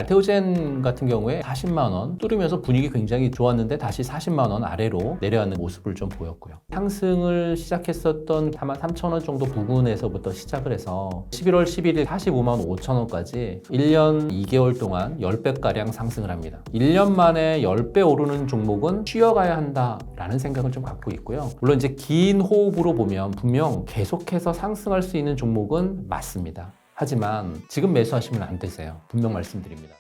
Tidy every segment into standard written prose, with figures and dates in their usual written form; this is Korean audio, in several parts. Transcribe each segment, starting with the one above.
알테오젠 같은 경우에 40만 원 뚫으면서 분위기 굉장히 좋았는데 다시 40만 원 아래로 내려앉는 모습을 좀 보였고요. 상승을 시작했었던 43,000원 정도 부근에서부터 시작을 해서 11월 11일 45만 5천 원까지 1년 2개월 동안 10배가량 상승을 합니다. 1년 만에 10배 오르는 종목은 쉬어가야 한다라는 생각을 좀 갖고 있고요. 물론 이제 긴 호흡으로 보면 분명 계속해서 상승할 수 있는 종목은 맞습니다. 하지만 지금 매수하시면 안 되세요. 분명 말씀드립니다.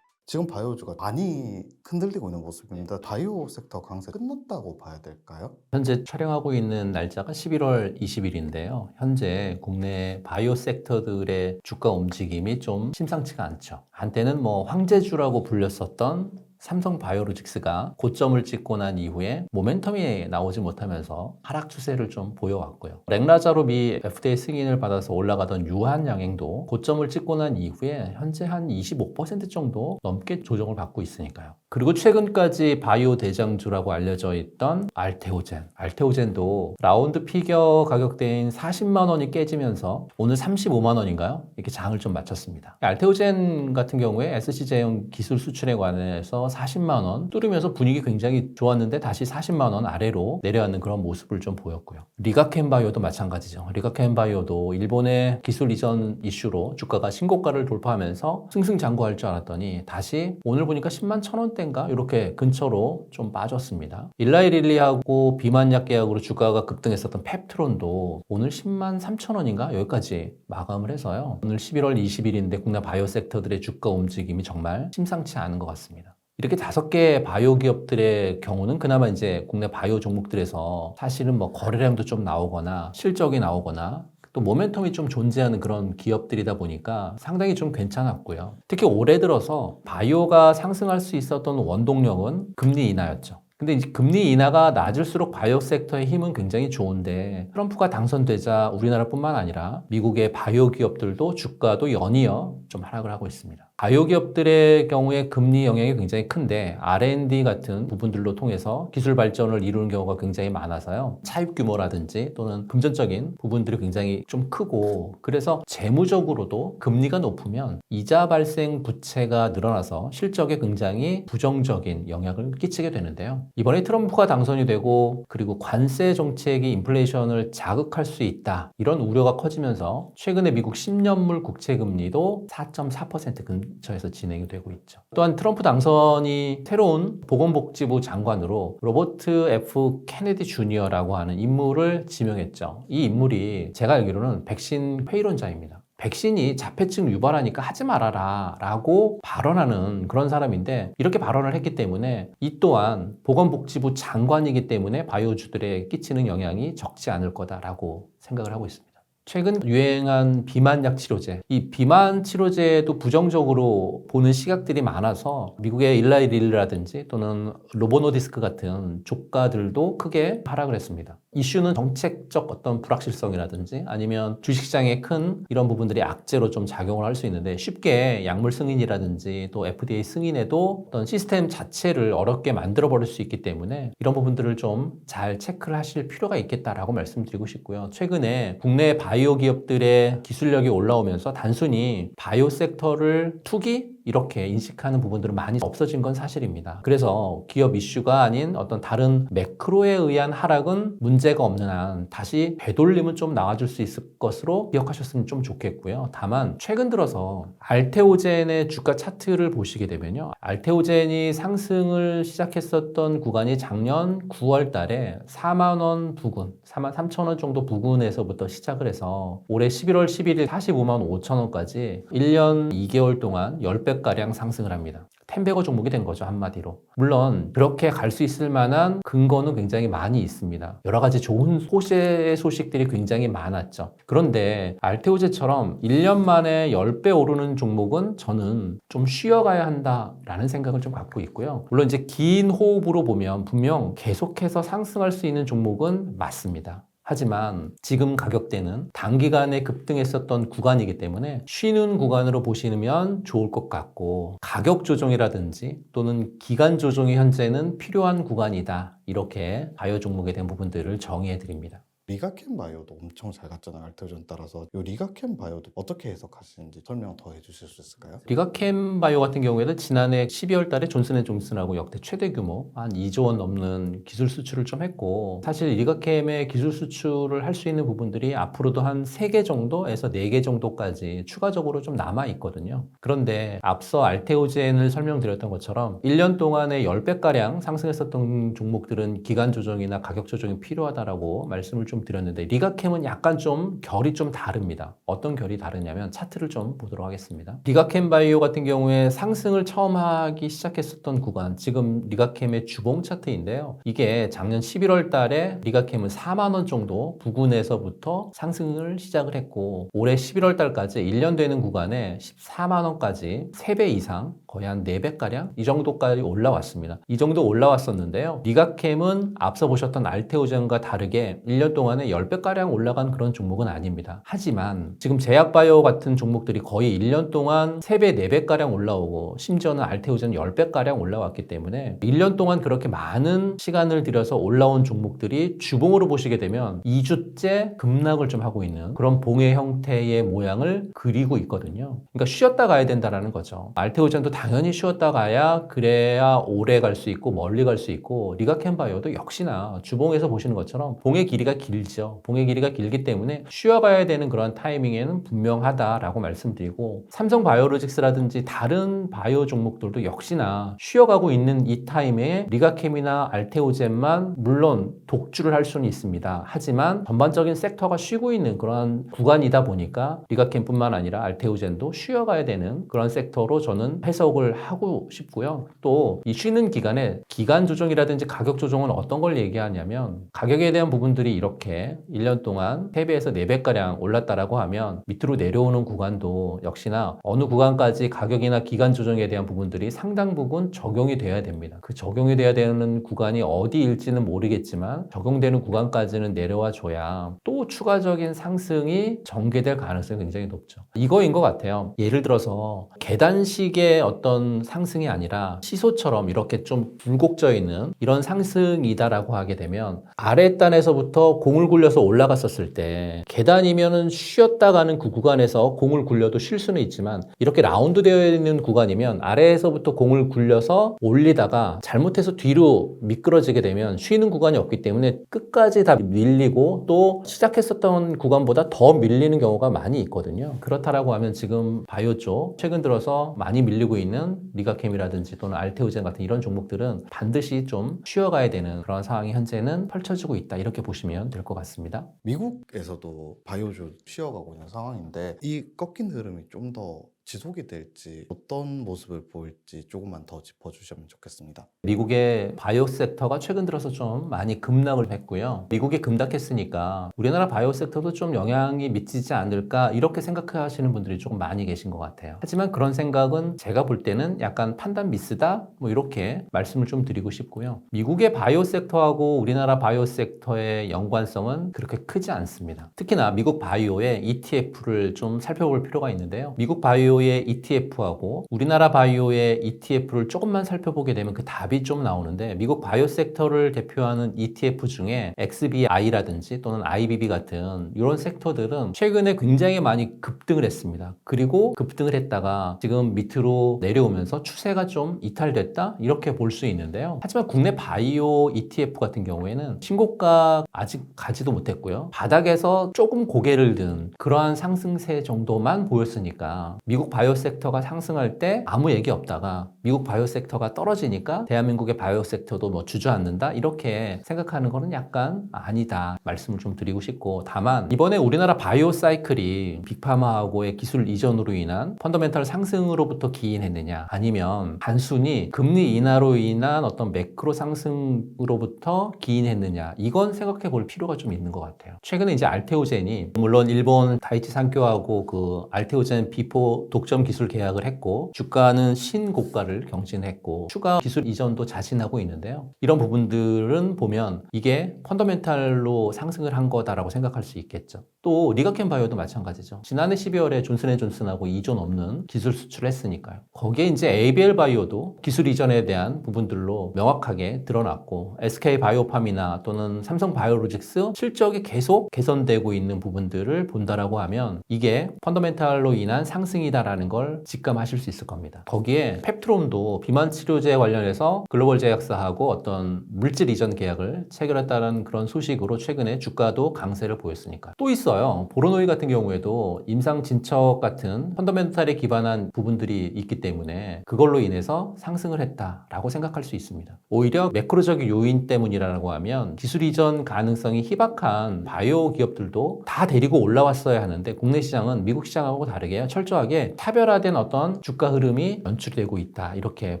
지금 바이오주가 많이 흔들리고 있는 모습입니다. 바이오 섹터 강세 끝났다고 봐야 될까요? 현재 촬영하고 있는 날짜가 11월 20일인데요. 현재 국내 바이오 섹터들의 주가 움직임이 좀 심상치가 않죠. 한때는 황제주라고 불렸었던 삼성바이오로직스가 고점을 찍고 난 이후에 모멘텀이 나오지 못하면서 하락 추세를 좀 보여왔고요. 렉라자로 미 FDA 승인을 받아서 올라가던 유한양행도 고점을 찍고 난 이후에 현재 한 25% 정도 넘게 조정을 받고 있으니까요. 그리고 최근까지 바이오 대장주라고 알려져 있던 알테오젠도 라운드 피겨 가격대인 40만 원이 깨지면서 오늘 35만 원인가요? 이렇게 장을 좀 마쳤습니다. 알테오젠 같은 경우에 SC제형 기술 수출에 관해서 40만 원 뚫으면서 분위기 굉장히 좋았는데 다시 40만 원 아래로 내려앉는 그런 모습을 좀 보였고요. 리가켄바이오도 마찬가지죠. 리가켄바이오도 일본의 기술 이전 이슈로 주가가 신고가를 돌파하면서 승승장구할 줄 알았더니 다시 오늘 보니까 10만 1,000원대인가 이렇게 근처로 좀 빠졌습니다. 일라이릴리하고 비만약 계약으로 주가가 급등했었던 펩트론도 오늘 10만 3,000원인가 여기까지 마감을 해서요. 오늘 11월 20일인데 국내 바이오 섹터들의 주가 움직임이 정말 심상치 않은 것 같습니다. 이렇게 5개 바이오 기업들의 경우는 그나마 이제 국내 바이오 종목들에서 사실은 거래량도 좀 나오거나 실적이 나오거나 또 모멘텀이 좀 존재하는 그런 기업들이다 보니까 상당히 좀 괜찮았고요. 특히 올해 들어서 바이오가 상승할 수 있었던 원동력은 금리 인하였죠. 근데 이제 금리 인하가 낮을수록 바이오 섹터의 힘은 굉장히 좋은데 트럼프가 당선되자 우리나라뿐만 아니라 미국의 바이오 기업들도 주가도 연이어 좀 하락을 하고 있습니다. 바이오 기업들의 경우에 금리 영향이 굉장히 큰데 R&D 같은 부분들로 통해서 기술 발전을 이루는 경우가 굉장히 많아서요. 차입 규모라든지 또는 금전적인 부분들이 굉장히 좀 크고 그래서 재무적으로도 금리가 높으면 이자 발생 부채가 늘어나서 실적에 굉장히 부정적인 영향을 끼치게 되는데요. 이번에 트럼프가 당선이 되고 그리고 관세 정책이 인플레이션을 자극할 수 있다 이런 우려가 커지면서 최근에 미국 10년물 국채 금리도 4.4% 근처에서 진행이 되고 있죠. 또한 트럼프 당선이 새로운 보건복지부 장관으로 로버트 F 케네디 주니어라고 하는 인물을 지명했죠. 이 인물이 제가 알기로는 백신 회의론자입니다. 백신이 자폐증 유발하니까 하지 말아라 라고 발언하는 그런 사람인데 이렇게 발언을 했기 때문에 이 또한 보건복지부 장관이기 때문에 바이오주들에 끼치는 영향이 적지 않을 거다라고 생각을 하고 있습니다. 최근 유행한 비만약 치료제, 이 비만 치료제도 부정적으로 보는 시각들이 많아서 미국의 일라이릴라든지 또는 노보노디스크 같은 조가들도 크게 하락을 했습니다. 이슈는 정책적 어떤 불확실성이라든지 아니면 주식시장에 큰 이런 부분들이 악재로 좀 작용을 할 수 있는데 쉽게 약물 승인이라든지 또 FDA 승인에도 어떤 시스템 자체를 어렵게 만들어 버릴 수 있기 때문에 이런 부분들을 좀 잘 체크를 하실 필요가 있겠다라고 말씀드리고 싶고요. 최근에 국내 바이오 기업들의 기술력이 올라오면서 단순히 바이오 섹터를 투기? 이렇게 인식하는 부분들은 많이 없어진 건 사실입니다. 그래서 기업 이슈가 아닌 어떤 다른 매크로에 의한 하락은 문제가 없는 한 다시 되돌림은 좀 나와줄 수 있을 것으로 기억하셨으면 좀 좋겠고요. 다만 최근 들어서 알테오젠의 주가 차트를 보시게 되면요. 알테오젠이 상승을 시작했었던 구간이 작년 9월 달에 4만 원 부근, 4만 3천 원 정도 부근에서부터 시작을 해서 올해 11월 11일 45만 5천 원까지 1년 2개월 동안 10배가량 상승을 합니다. 텐베거 종목이 된 거죠, 한마디로. 물론 그렇게 갈 수 있을 만한 근거는 굉장히 많이 있습니다. 여러 가지 좋은 호재 소식들이 굉장히 많았죠. 그런데 알테오제처럼 1년 만에 10배 오르는 종목은 저는 좀 쉬어가야 한다라는 생각을 좀 갖고 있고요. 물론 이제 긴 호흡으로 보면 분명 계속해서 상승할 수 있는 종목은 맞습니다. 하지만 지금 가격대는 단기간에 급등했었던 구간이기 때문에 쉬는 구간으로 보시면 좋을 것 같고 가격 조정이라든지 또는 기간 조정이 현재는 필요한 구간이다. 이렇게 바이오 종목에 대한 부분들을 정의해 드립니다. 리가캠 바이오도 엄청 잘 갔잖아요. 알테오젠 따라서. 이 리가캠 바이오도 어떻게 해석하시는지 설명 더 해주실 수 있을까요? 리가캠 바이오 같은 경우에는 지난해 12월 달에 존슨앤존슨하고 역대 최대 규모 한 2조 원 넘는 기술 수출을 좀 했고, 사실 리가캠의 기술 수출을 할 수 있는 부분들이 앞으로도 한 3개 정도에서 4개 정도까지 추가적으로 좀 남아 있거든요. 그런데 앞서 알테오젠을 설명드렸던 것처럼 1년 동안에 10배가량 상승했었던 종목들은 기간 조정이나 가격 조정이 필요하다라고 말씀을 좀 드렸는데, 리가캠은 약간 좀 결이 좀 다릅니다. 어떤 결이 다르냐면 차트를 좀 보도록 하겠습니다. 리가캠 바이오 같은 경우에 상승을 처음 하기 시작했었던 구간, 지금 리가캠의 주봉 차트인데요. 이게 작년 11월 달에 리가캠은 4만 원 정도 부근에서부터 상승을 시작을 했고, 올해 11월 달까지 1년 되는 구간에 14만 원까지 3배 이상, 거의 한 4배가량 이 정도까지 올라왔습니다. 이 정도 올라왔었는데요. 리가캠은 앞서 보셨던 알테오젠과 다르게 1년 동안에 10배가량 올라간 그런 종목은 아닙니다. 하지만 지금 제약바이오 같은 종목들이 거의 1년 동안 3배, 4배가량 올라오고, 심지어는 알테오젠 10배가량 올라왔기 때문에 1년 동안 그렇게 많은 시간을 들여서 올라온 종목들이 주봉으로 보시게 되면 2주째 급락을 좀 하고 있는 그런 봉의 형태의 모양을 그리고 있거든요. 그러니까 쉬었다 가야 된다는 거죠. 알테오젠도 당연히 쉬었다 가야 그래야 오래 갈 수 있고 멀리 갈 수 있고, 리가캠 바이오도 역시나 주봉에서 보시는 것처럼 봉의 길이가 길죠. 봉의 길이가 길기 때문에 쉬어가야 되는 그런 타이밍에는 분명하다라고 말씀드리고, 삼성 바이오로직스라든지 다른 바이오 종목들도 역시나 쉬어가고 있는 이 타임에 리가캠이나 알테오젠만 물론 독주를 할 수는 있습니다. 하지만 전반적인 섹터가 쉬고 있는 그런 구간이다 보니까 리가캠뿐만 아니라 알테오젠도 쉬어가야 되는 그런 섹터로 저는 해석을 하고 싶고요. 또 이 쉬는 기간에 기간 조정이라든지 가격 조정은 어떤 걸 얘기하냐면, 가격에 대한 부분들이 이렇게 1년 동안 3배에서 4배가량 올랐다라고 하면 밑으로 내려오는 구간도 역시나 어느 구간까지 가격이나 기간 조정에 대한 부분들이 상당 부분 적용이 돼야 됩니다. 그 적용이 돼야 되는 구간이 어디일지는 모르겠지만 적용되는 구간까지는 내려와 줘야 또 추가적인 상승이 전개될 가능성이 굉장히 높죠. 이거인 것 같아요. 예를 들어서 계단식의 어떤 상승이 아니라 시소처럼 이렇게 좀 굴곡져 있는 이런 상승이다라고 하게 되면, 아랫단에서부터 공을 굴려서 올라갔었을 때 계단이면은 쉬었다 가는 그 구간에서 공을 굴려도 쉴 수는 있지만, 이렇게 라운드 되어 있는 구간이면 아래에서부터 공을 굴려서 올리다가 잘못해서 뒤로 미끄러지게 되면 쉬는 구간이 없기 때문에 끝까지 다 밀리고 또 시작했었던 구간보다 더 밀리는 경우가 많이 있거든요. 그렇다라고 하면 지금 바이오 쪽 최근 들어서 많이 밀리고 있는 리가캠이라든지 또는 알테오젠 같은 이런 종목들은 반드시 좀 쉬어가야 되는 그런 상황이 현재는 펼쳐지고 있다, 이렇게 보시면 될 것 같습니다. 미국에서도 바이오주 쉬어가고 있는 상황인데 이 꺾인 흐름이 좀 더 지속이 될지 어떤 모습을 보일지 조금만 더 짚어주시면 좋겠습니다. 미국의 바이오 섹터가 최근 들어서 좀 많이 급락을 했고요. 미국이 급락했으니까 우리나라 바이오 섹터도 좀 영향이 미치지 않을까, 이렇게 생각하시는 분들이 조금 많이 계신 것 같아요. 하지만 그런 생각은 제가 볼 때는 약간 판단 미스다, 뭐 이렇게 말씀을 좀 드리고 싶고요. 미국의 바이오 섹터하고 우리나라 바이오 섹터의 연관성은 그렇게 크지 않습니다. 특히나 미국 바이오의 ETF를 좀 살펴볼 필요가 있는데요. 미국 바이오의 ETF하고 우리나라 바이오의 ETF를 조금만 살펴보게 되면 그 답이 좀 나오는데, 미국 바이오 섹터를 대표하는 ETF 중에 XBI라든지 또는 IBB 같은 이런 섹터들은 최근에 굉장히 많이 급등을 했습니다. 그리고 급등을 했다가 지금 밑으로 내려오면서 추세가 좀 이탈됐다, 이렇게 볼 수 있는데요. 하지만 국내 바이오 ETF 같은 경우에는 신고가 아직 가지도 못했고요. 바닥에서 조금 고개를 든 그러한 상승세 정도만 보였으니까, 미국 바이오 섹터가 상승할 때 아무 얘기 없다가 미국 바이오 섹터가 떨어지니까 대한민국의 바이오 섹터도 뭐 주저앉는다, 이렇게 생각하는 거는 약간 아니다 말씀을 좀 드리고 싶고, 다만 이번에 우리나라 바이오 사이클이 빅파마하고의 기술 이전으로 인한 펀더멘탈 상승으로부터 기인했느냐, 아니면 단순히 금리 인하로 인한 어떤 매크로 상승으로부터 기인했느냐, 이건 생각해 볼 필요가 좀 있는 것 같아요. 최근에 이제 알테오젠이 물론 일본 다이치 산교하고 그 알테오젠 비포 독점 기술 계약을 했고 주가는 신고가를 경신했고 추가 기술 이전도 자신하고 있는데요. 이런 부분들은 보면 이게 펀더멘탈로 상승을 한 거다라고 생각할 수 있겠죠. 또 리가켄 바이오도 마찬가지죠. 지난해 12월에 존슨앤존슨하고 2조 넘는 기술 수출을 했으니까요. 거기에 이제 ABL 바이오도 기술 이전에 대한 부분들로 명확하게 드러났고 SK 바이오팜이나 또는 삼성 바이오로직스 실적이 계속 개선되고 있는 부분들을 본다라고 하면 이게 펀더멘탈로 인한 상승이다라는 걸 직감하실 수 있을 겁니다. 거기에 펩트롬도 비만 치료제 관련해서 글로벌 제약사하고 어떤 물질 이전 계약을 체결했다는 그런 소식으로 최근에 주가도 강세를 보였으니까. 또 있어요. 보로노이 같은 경우에도 임상 진척 같은 펀더멘탈에 기반한 부분들이 있기 때문에 그걸로 인해서 상승을 했다라고 생각할 수 있습니다. 오히려 매크로적인 요인 때문이라고 하면 기술 이전 가능성이 희박한 바이오 기업들도 다 데리고 올라왔어야 하는데 국내 시장은 미국 시장하고 다르게 철저하게 차별화된 어떤 주가 흐름이 연출되고 있다 이렇게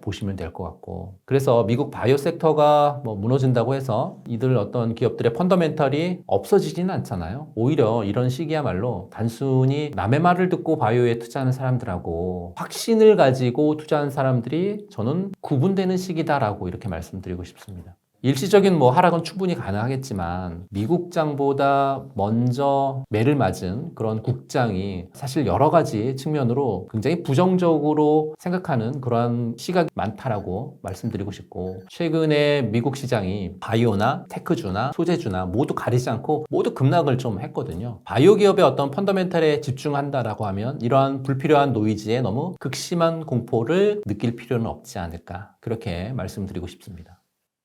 보시면 될 것 같고 그래서 미국 바이오 섹터가 뭐 무너진다고 해서 이들 어떤 기업들의 펀더멘탈이 없어지지는 않잖아요. 오히려 이런 시기야말로 단순히 남의 말을 듣고 바이오에 투자하는 사람들하고 확신을 가지고 투자하는 사람들이 저는 구분되는 시기다라고 이렇게 말씀드리고 싶습니다. 일시적인 하락은 충분히 가능하겠지만 미국장보다 먼저 매를 맞은 그런 국장이 사실 여러 가지 측면으로 굉장히 부정적으로 생각하는 그러한 시각이 많다라고 말씀드리고 싶고 최근에 미국 시장이 바이오나 테크주나 소재주나 모두 가리지 않고 모두 급락을 좀 했거든요. 바이오 기업의 어떤 펀더멘탈에 집중한다라고 하면 이러한 불필요한 노이즈에 너무 극심한 공포를 느낄 필요는 없지 않을까 그렇게 말씀드리고 싶습니다.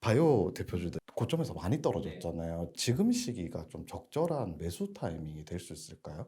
바이오 대표주들 고점에서 많이 떨어졌잖아요. 지금 시기가 좀 적절한 매수 타이밍이 될 수 있을까요?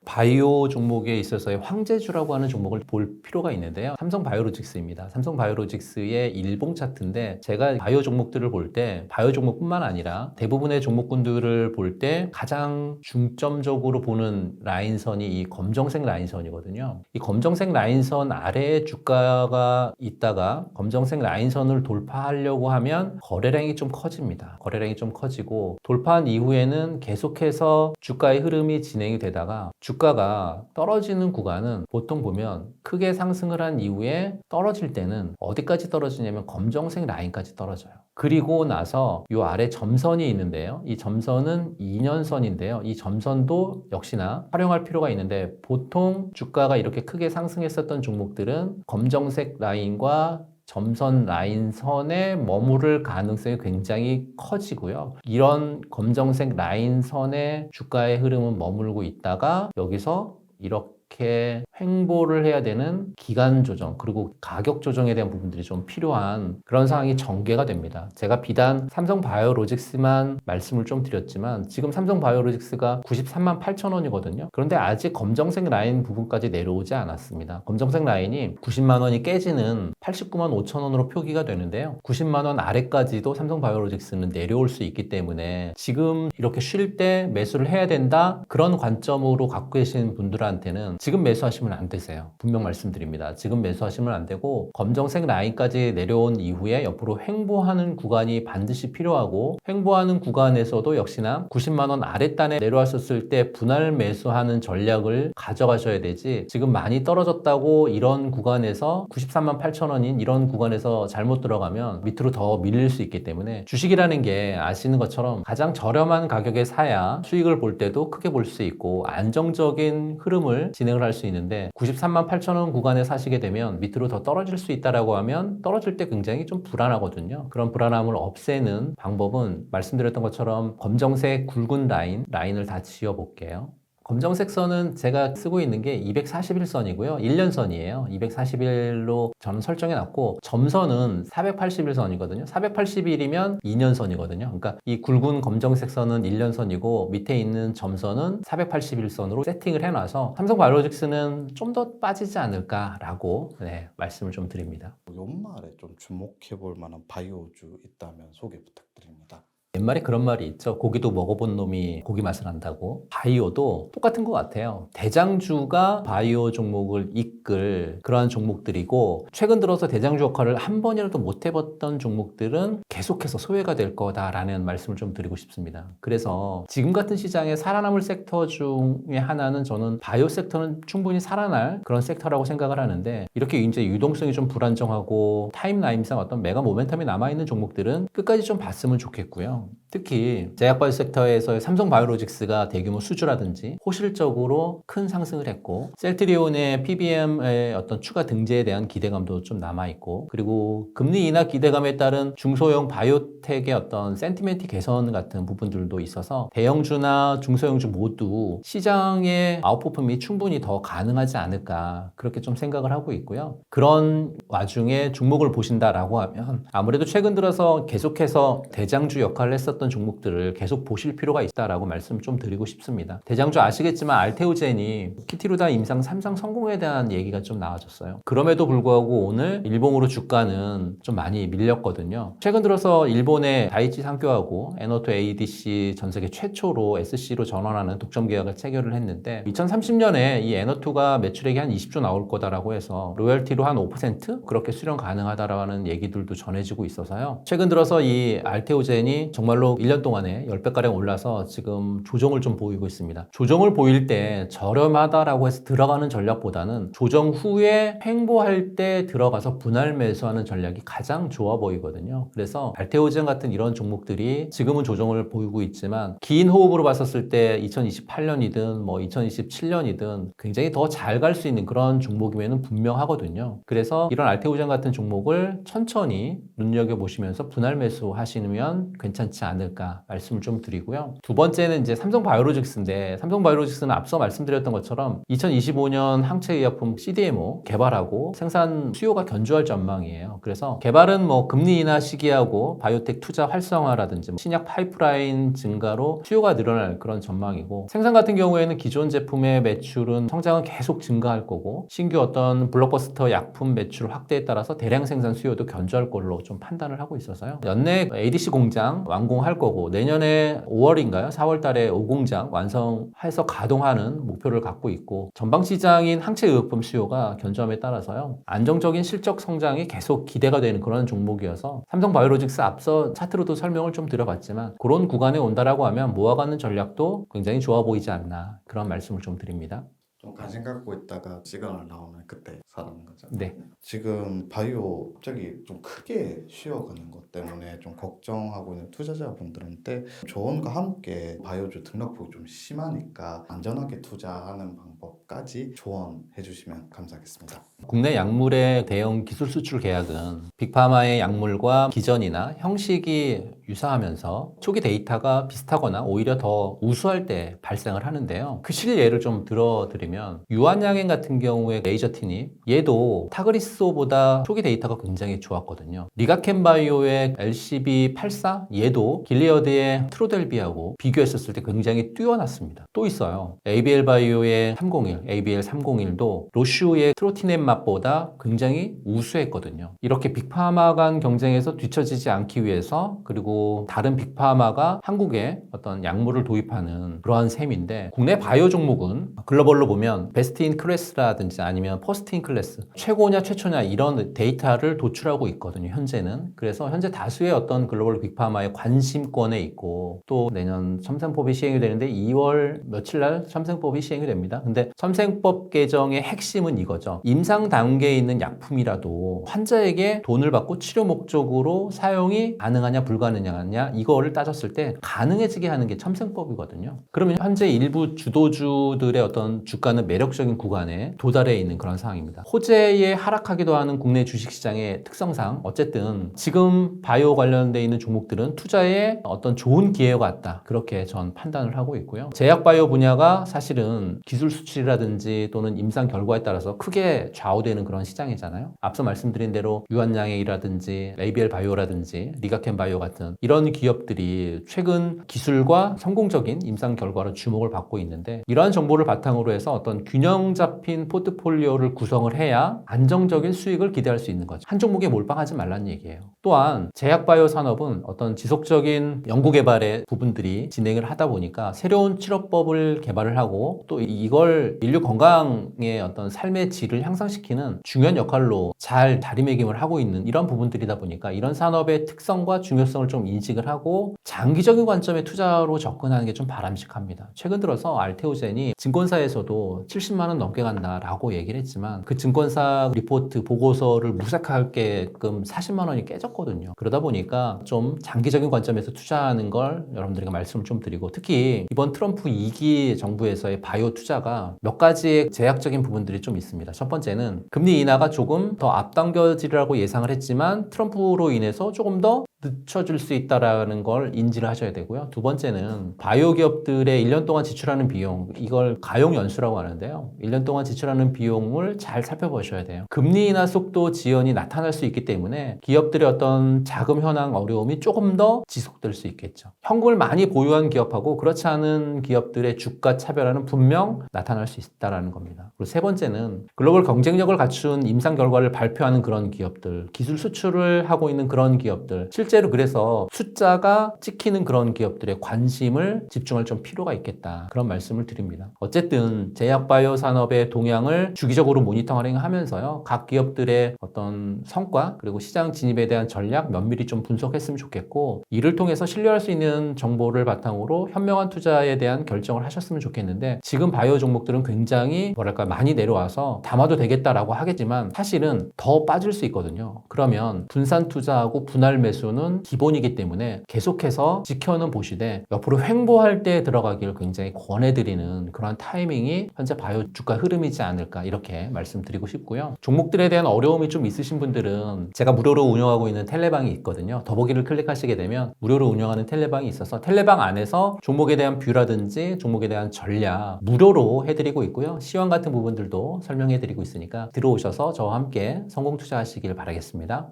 바이오 종목에 있어서의 황제주라고 하는 종목을 볼 필요가 있는데요. 삼성 바이오로직스입니다. 삼성 바이오로직스의 일봉 차트인데 제가 바이오 종목들을 볼 때 바이오 종목뿐만 아니라 대부분의 종목군들을 볼 때 가장 중점적으로 보는 라인선이 이 검정색 라인선이거든요. 이 검정색 라인선 아래에 주가가 있다가 검정색 라인선을 돌파하려고 하면 거래량이 좀 커집니다. 거래량이 좀 커지고 돌파한 이후에는 계속해서 주가의 흐름이 진행이 되다가 주가가 떨어지는 구간은 보통 보면 크게 상승을 한 이후에 떨어질 때는 어디까지 떨어지냐면 검정색 라인까지 떨어져요. 그리고 나서 이 아래 점선이 있는데요. 이 점선은 2년선인데요. 이 점선도 역시나 활용할 필요가 있는데 보통 주가가 이렇게 크게 상승했었던 종목들은 검정색 라인과 점선 라인선에 머무를 가능성이 굉장히 커지고요. 이런 검정색 라인선에 주가의 흐름은 머물고 있다가 여기서 이렇게 횡보를 해야 되는 기간 조정 그리고 가격 조정에 대한 부분들이 좀 필요한 그런 상황이 전개가 됩니다. 제가 비단 삼성 바이오로직스만 말씀을 좀 드렸지만 지금 삼성 바이오로직스가 93만 8천 원이거든요. 그런데 아직 검정색 라인 부분까지 내려오지 않았습니다. 검정색 라인이 90만 원이 깨지는 89만 5천 원으로 표기가 되는데요. 90만 원 아래까지도 삼성 바이오로직스는 내려올 수 있기 때문에 지금 이렇게 쉴 때 매수를 해야 된다 그런 관점으로 갖고 계신 분들한테는 지금 매수하시면 안 되세요. 분명 말씀드립니다. 지금 매수하시면 안 되고 검정색 라인까지 내려온 이후에 옆으로 횡보하는 구간이 반드시 필요하고 횡보하는 구간에서도 역시나 90만 원 아랫단에 내려왔었을 때 분할 매수하는 전략을 가져가셔야 되지 지금 많이 떨어졌다고 이런 구간에서 93만 8천 원인 이런 구간에서 잘못 들어가면 밑으로 더 밀릴 수 있기 때문에 주식이라는 게 아시는 것처럼 가장 저렴한 가격에 사야 수익을 볼 때도 크게 볼 수 있고 안정적인 흐름을 진행을 할 수 있는데 93만 8천 원 구간에 사시게 되면 밑으로 더 떨어질 수 있다라고 하면 떨어질 때 굉장히 좀 불안하거든요. 그런 불안함을 없애는 방법은 말씀드렸던 것처럼 검정색 굵은 라인을 다 지워 볼게요. 검정색 선은 제가 쓰고 있는 게 241선이고요. 1년선이에요. 241로 저는 설정해 놨고 점선은 481선이거든요. 481이면 2년선이거든요. 그러니까 이 굵은 검정색 선은 1년선이고 밑에 있는 점선은 481선으로 세팅을 해놔서 삼성 바이오로직스는 좀 더 빠지지 않을까라고 말씀을 좀 드립니다. 연말에 좀 주목해 볼 만한 바이오주 있다면 소개 부탁드립니다. 옛말에 그런 말이 있죠. 고기도 먹어본 놈이 고기 맛을 안다고. 바이오도 똑같은 것 같아요. 대장주가 바이오 종목을 이끌 그러한 종목들이고, 최근 들어서 대장주 역할을 한 번이라도 못 해봤던 종목들은 계속해서 소외가 될 거다라는 말씀을 좀 드리고 싶습니다. 그래서 지금 같은 시장에 살아남을 섹터 중에 하나는 저는 바이오 섹터는 충분히 살아날 그런 섹터라고 생각을 하는데, 이렇게 이제 유동성이 좀 불안정하고 타임라인상 어떤 메가 모멘텀이 남아있는 종목들은 끝까지 좀 봤으면 좋겠고요. 특히 제약바이오 섹터에서의 삼성바이오로직스가 대규모 수주라든지 호실적으로 큰 상승을 했고, 셀트리온의 PBM의 어떤 추가 등재에 대한 기대감도 좀 남아있고, 그리고 금리 인하 기대감에 따른 중소형 바이오텍의 어떤 센티멘트 개선 같은 부분들도 있어서 대형주나 중소형주 모두 시장의 아웃퍼폼이 충분히 더 가능하지 않을까, 그렇게 좀 생각을 하고 있고요. 그런 와중에 종목을 보신다라고 하면 아무래도 최근 들어서 계속해서 대장주 역할을 했었던 종목들을 계속 보실 필요가 있다라고 말씀 좀 드리고 싶습니다. 대장주 아시겠지만 알테오젠이 키티루다 임상 3상 성공에 대한 얘기가 좀 나와졌어요. 그럼에도 불구하고 오늘 일봉으로 주가는 좀 많이 밀렸거든요. 최근 들어서 일본의 다이치 상교하고 에너토 ADC 전 세계 최초로 SC로 전환하는 독점 계약을 체결을 했는데, 2030년에 이 에너토가 매출액이 한 20조 나올 거다라고 해서 로열티로 한 5% 그렇게 수령 가능하다라는 얘기들도 전해지고 있어서요. 최근 들어서 이 알테오젠이 정말로 1년 동안에 10배가량 올라서 지금 조정을 좀 보이고 있습니다. 조정을 보일 때 저렴하다라고 해서 들어가는 전략보다는 조정 후에 횡보할 때 들어가서 분할 매수하는 전략이 가장 좋아 보이거든요. 그래서 알테오젠 같은 이런 종목들이 지금은 조정을 보이고 있지만 긴 호흡으로 봤었을 때 2028년이든 뭐 2027년이든 굉장히 더 잘 갈 수 있는 그런 종목임에는 분명하거든요. 그래서 이런 알테오젠 같은 종목을 천천히 눈여겨보시면서 분할 매수 하시면 괜찮지 않을까 말씀을 좀 드리고요. 두 번째는 이제 삼성바이오로직스인데, 삼성바이오로직스는 앞서 말씀드렸던 것처럼 2025년 항체의약품 CDMO 개발하고 생산 수요가 견조할 전망이에요. 그래서 개발은 뭐 금리 인하 시기하고 바이오텍 투자 활성화라든지 신약 파이프라인 증가로 수요가 늘어날 그런 전망이고, 생산 같은 경우에는 기존 제품의 매출은 성장은 계속 증가할 거고, 신규 어떤 블록버스터 약품 매출 확대에 따라서 대량 생산 수요도 견조할 걸로 좀 판단을 하고 있어서요. 연내 ADC 공장 완공할 거고, 내년에 5월인가요? 4월 달에 5공장 완성해서 가동하는 목표를 갖고 있고, 전방 시장인 항체의약품 수요가 견조함에 따라서요, 안정적인 실적 성장이 계속 기대가 되는 그런 종목이어서 삼성바이오로직스 앞서 차트로도 설명을 좀 드려봤지만 그런 구간에 온다라고 하면 모아가는 전략도 굉장히 좋아 보이지 않나, 그런 말씀을 좀 드립니다. 좀 관심 갖고 있다가 시그널 나오면 그때 사는 거죠. 네. 지금 바이오 갑자기 좀 크게 쉬어가는 것 때문에 좀 걱정하고 있는 투자자분들한테 조언과 함께 바이오주 등락폭이 좀 심하니까 안전하게 투자하는 방법까지 조언해 주시면 감사하겠습니다. 국내 약물의 대형 기술 수출 계약은 빅파마의 약물과 기전이나 형식이 유사하면서 초기 데이터가 비슷하거나 오히려 더 우수할 때 발생을 하는데요. 그 실예를 좀 들어드리면, 유한양행 같은 경우에 레이저티닙, 얘도 타그리소보다 초기 데이터가 굉장히 좋았거든요. 리가켄바이오의 LCB84, 얘도 길리어드의 트로델비하고 비교했었을 때 굉장히 뛰어났습니다. 또 있어요. ABL바이오의 301, ABL301도 로슈의 트로티넷맛보다 굉장히 우수했거든요. 이렇게 빅파마 간 경쟁에서 뒤처지지 않기 위해서, 그리고 다른 빅파마가 한국에 어떤 약물을 도입하는 그러한 셈인데, 국내 바이오 종목은 글로벌로 보면 베스트 인 클래스라든지 아니면 퍼스트 인 클래스, 최고냐 최초냐 이런 데이터를 도출하고 있거든요, 현재는. 그래서 현재 다수의 어떤 글로벌 빅파마의 관심권에 있고, 또 내년 첨생법이 시행이 되는데 2월 며칠 날 첨생법이 시행이 됩니다. 근데 첨생법 개정의 핵심은 이거죠. 임상 단계에 있는 약품이라도 환자에게 돈을 받고 치료 목적으로 사용이 가능하냐 불가능하냐, 이거를 따졌을 때 가능해지게 하는 게 첨생법이거든요. 그러면 현재 일부 주도주들의 어떤 주가는 매력적인 구간에 도달해 있는 그런 상황입니다. 호재에 하락하기도 하는 국내 주식시장의 특성상 어쨌든 지금 바이오 관련돼 있는 종목들은 투자에 어떤 좋은 기회가 왔다, 그렇게 전 판단을 하고 있고요. 제약바이오 분야가 사실은 기술 수출이라든지 또는 임상 결과에 따라서 크게 좌우되는 그런 시장이잖아요. 앞서 말씀드린 대로 유한양행이라든지 ABL 바이오라든지 리가켄 바이오 같은 이런 기업들이 최근 기술과 성공적인 임상 결과로 주목을 받고 있는데 이러한 정보를 바탕으로 해서 어떤 균형 잡힌 포트폴리오를 구성을 해야 안정적인 수익을 기대할 수 있는 거죠. 한 종목에 몰빵하지 말라는 얘기예요. 또한 제약바이오 산업은 어떤 지속적인 연구개발의 부분들이 진행을 하다 보니까 새로운 치료법을 개발을 하고 또 이걸 인류 건강의 어떤 삶의 질을 향상시키는 중요한 역할로 잘 자리매김을 하고 있는 이런 부분들이다 보니까 이런 산업의 특성과 중요성을 좀 인식을 하고 장기적인 관점의 투자로 접근하는 게 좀 바람직합니다. 최근 들어서 알테오젠이 증권사에서도 70만 원 넘게 간다라고 얘기를 했지만 그 증권사 리포트 보고서를 무색하게끔 40만 원이 깨졌거든요. 그러다 보니까 좀 장기적인 관점에서 투자하는 걸 여러분들에게 말씀을 좀 드리고 특히 이번 트럼프 2기 정부에서의 바이오 투자가 몇 가지의 제약적인 부분들이 좀 있습니다. 첫 번째는 금리 인하가 조금 더 앞당겨지리라고 예상을 했지만 트럼프로 인해서 조금 더 늦춰질 수 있다는 걸 인지를 하셔야 되고요. 두 번째는 바이오 기업들의 1년 동안 지출하는 비용, 이걸 가용연수라고 하는데요. 1년 동안 지출하는 비용을 잘 살펴보셔야 돼요. 금리 인하 속도 지연이 나타날 수 있기 때문에 기업들의 어떤 자금 현황 어려움이 조금 더 지속될 수 있겠죠. 현금을 많이 보유한 기업하고 그렇지 않은 기업들의 주가 차별화는 분명 나타날 수 있다는 겁니다. 그리고 세 번째는 글로벌 경쟁력을 갖춘 임상 결과를 발표하는 그런 기업들, 기술 수출을 하고 있는 그런 기업들, 실제로 그래서 숫자가 찍히는 그런 기업들의 관심을 집중할 좀 필요가 있겠다. 그런 말씀을 드립니다. 어쨌든 제약 바이오 산업의 동향을 주기적으로 모니터링 하면서요. 각 기업들의 어떤 성과 그리고 시장 진입에 대한 전략 면밀히 좀 분석했으면 좋겠고 이를 통해서 신뢰할 수 있는 정보를 바탕으로 현명한 투자에 대한 결정을 하셨으면 좋겠는데 지금 바이오 종목들은 굉장히 많이 내려와서 담아도 되겠다라고 하겠지만 사실은 더 빠질 수 있거든요. 그러면 분산 투자하고 분할 매수는 기본이기 때문에 계속해서 지켜는 보시되 옆으로 횡보할 때 들어가기를 굉장히 권해드리는 그런 타이밍이 현재 바이오 주가 흐름이지 않을까 이렇게 말씀드리고 싶고요. 종목들에 대한 어려움이 좀 있으신 분들은 제가 무료로 운영하고 있는 텔레방이 있거든요. 더보기를 클릭하시게 되면 무료로 운영하는 텔레방이 있어서 텔레방 안에서 종목에 대한 뷰라든지 종목에 대한 전략 무료로 해드리고 있고요. 시황 같은 부분들도 설명해드리고 있으니까 들어오셔서 저와 함께 성공 투자하시길 바라겠습니다.